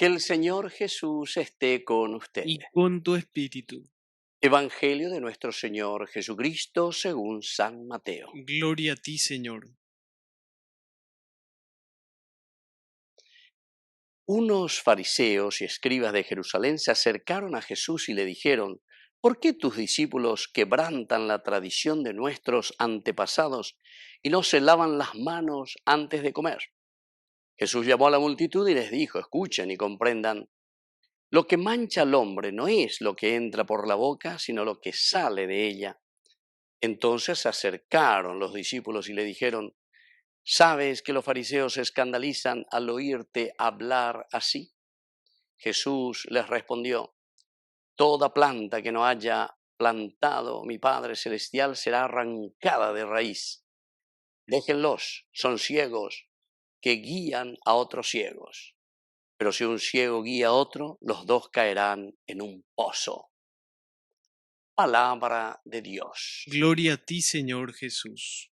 Que el Señor Jesús esté con y ustedes. con tu espíritu. Evangelio de nuestro Señor Jesucristo según San Mateo. Gloria a ti, Señor. Unos fariseos y escribas de Jerusalén se acercaron a Jesús y le dijeron: ¿Por qué tus discípulos quebrantan la tradición de nuestros antepasados y no se lavan las manos antes de comer? Jesús llamó a la multitud y les dijo: Escuchen y comprendan. Lo que mancha al hombre no es lo que entra por la boca, sino lo que sale de ella. Entonces se acercaron los discípulos y le dijeron: ¿Sabes que los fariseos se escandalizan al oírte hablar así? Jesús les respondió: Toda planta que no haya plantado mi Padre Celestial será arrancada de raíz. Déjenlos, son ciegos que guían a otros ciegos. Pero si un ciego guía a otro, los dos caerán en un pozo. Palabra de Dios. Gloria a ti, Señor Jesús.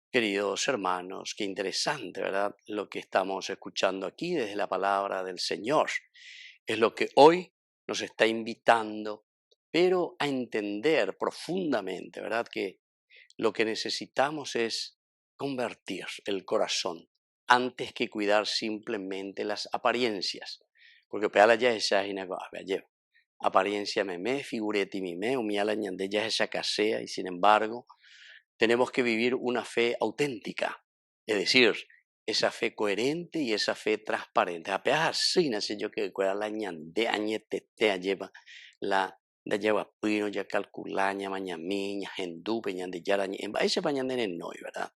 Queridos hermanos, qué interesante, ¿verdad? Lo que estamos escuchando aquí desde la palabra del Señor. Es lo que hoy nos está invitando, pero a entender profundamente, ¿verdad? Que lo que necesitamos es convertir el corazón antes que cuidar simplemente las apariencias. Porque peala ya esa lleva. Apariencia meme, figureti mime, umiala ñande ya esa casea, y sin embargo tenemos que vivir una fe auténtica, es decir, esa fe coherente y esa fe transparente. Apenas así nace yo que cuela la ñande añete te lleva la da lleva pino ya calculaña mañamiña gendupe ñande yaraña en ese pañandene no, ¿verdad?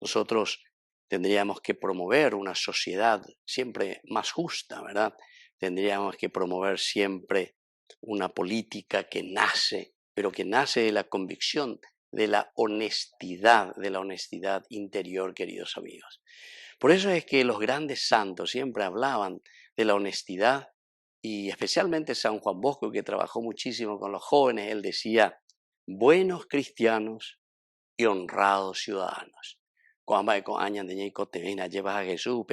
Nosotros tendríamos que promover una sociedad siempre más justa, ¿verdad? Tendríamos que promover siempre una política que nace, pero que nace de la convicción de la honestidad interior, queridos amigos. Por eso es que los grandes santos siempre hablaban de la honestidad, y especialmente San Juan Bosco, que trabajó muchísimo con los jóvenes, él decía: buenos cristianos y honrados ciudadanos. Con años de llevas a Jesús,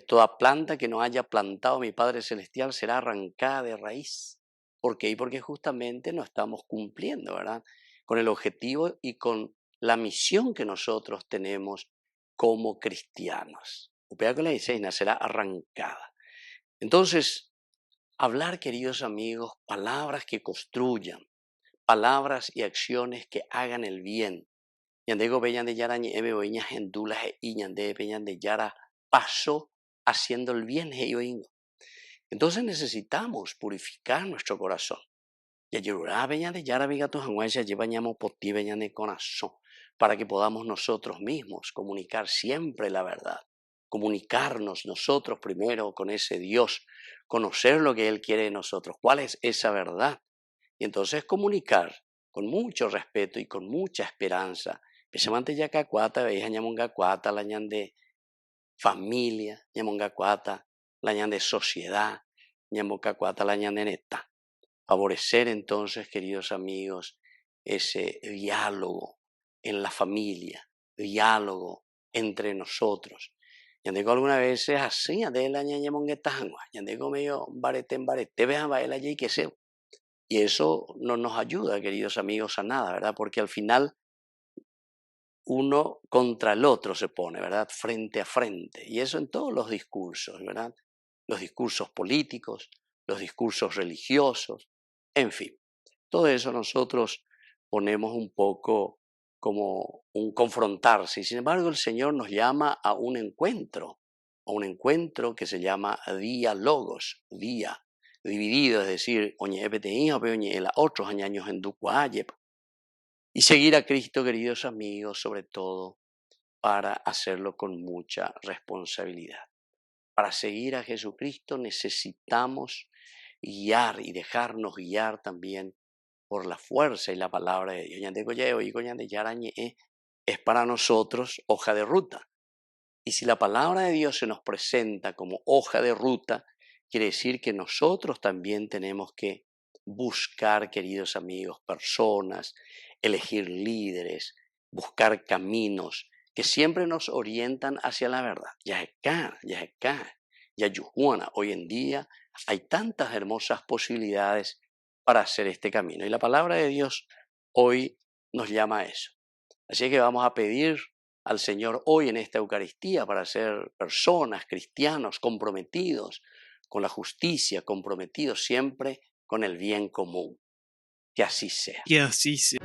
toda planta que no haya plantado mi Padre Celestial será arrancada de raíz. ¿Por qué? Y porque justamente no estamos cumpliendo, ¿verdad? Con el objetivo y con la misión que nosotros tenemos como cristianos. Upea con la diseña será arrancada. Entonces, hablar, queridos amigos, palabras que construyan, palabras y acciones que hagan el bien. Yandego peñan de yara ebe oiña gendulas y ñande peñan de yara paso haciendo el bien. Entonces necesitamos purificar nuestro corazón. Ya llorará peñan de yara viga tu janguaya lleva ñamo poti peñan de corazón, para que podamos nosotros mismos comunicar siempre la verdad. Comunicarnos nosotros primero con ese Dios, conocer lo que Él quiere de nosotros, cuál es esa verdad. Y entonces comunicar con mucho respeto y con mucha esperanza. Especialmente ya cacuata, veis, ñamonga cuata, la ñan de familia, ñamonga cuata, la ñan de sociedad, ñamonga cuata, la ñan de neta. Favorecer entonces, queridos amigos, ese diálogo en la familia, diálogo entre nosotros. Yandeco algunas veces así, de la ñamonga tajangua, yandeco medio en barete, vean baila allí que se. Y eso no nos ayuda, queridos amigos, a nada, ¿verdad? Porque al final uno contra el otro se pone, ¿verdad? Frente a frente. Y eso en todos los discursos, ¿verdad? Los discursos políticos, los discursos religiosos, en fin. Todo eso nosotros ponemos un poco como un confrontarse. Y sin embargo el Señor nos llama a un encuentro que se llama diálogos, día, dividido, es decir, otros años en Ducuayep. Y seguir a Cristo, queridos amigos, sobre todo para hacerlo con mucha responsabilidad. Para seguir a Jesucristo necesitamos guiar y dejarnos guiar también por la fuerza y la palabra de Dios. Es para nosotros hoja de ruta. Y si la palabra de Dios se nos presenta como hoja de ruta, quiere decir que nosotros también tenemos que buscar, queridos amigos, personas, elegir líderes, buscar caminos que siempre nos orientan hacia la verdad. Ya es acá. y Ayujuana. Hoy en día hay tantas hermosas posibilidades para hacer este camino. Y la palabra de Dios hoy nos llama a eso. Así que vamos a pedir al Señor hoy en esta Eucaristía para ser personas, cristianos, comprometidos con la justicia, comprometidos siempre con el bien común. Que así sea. Que así sea.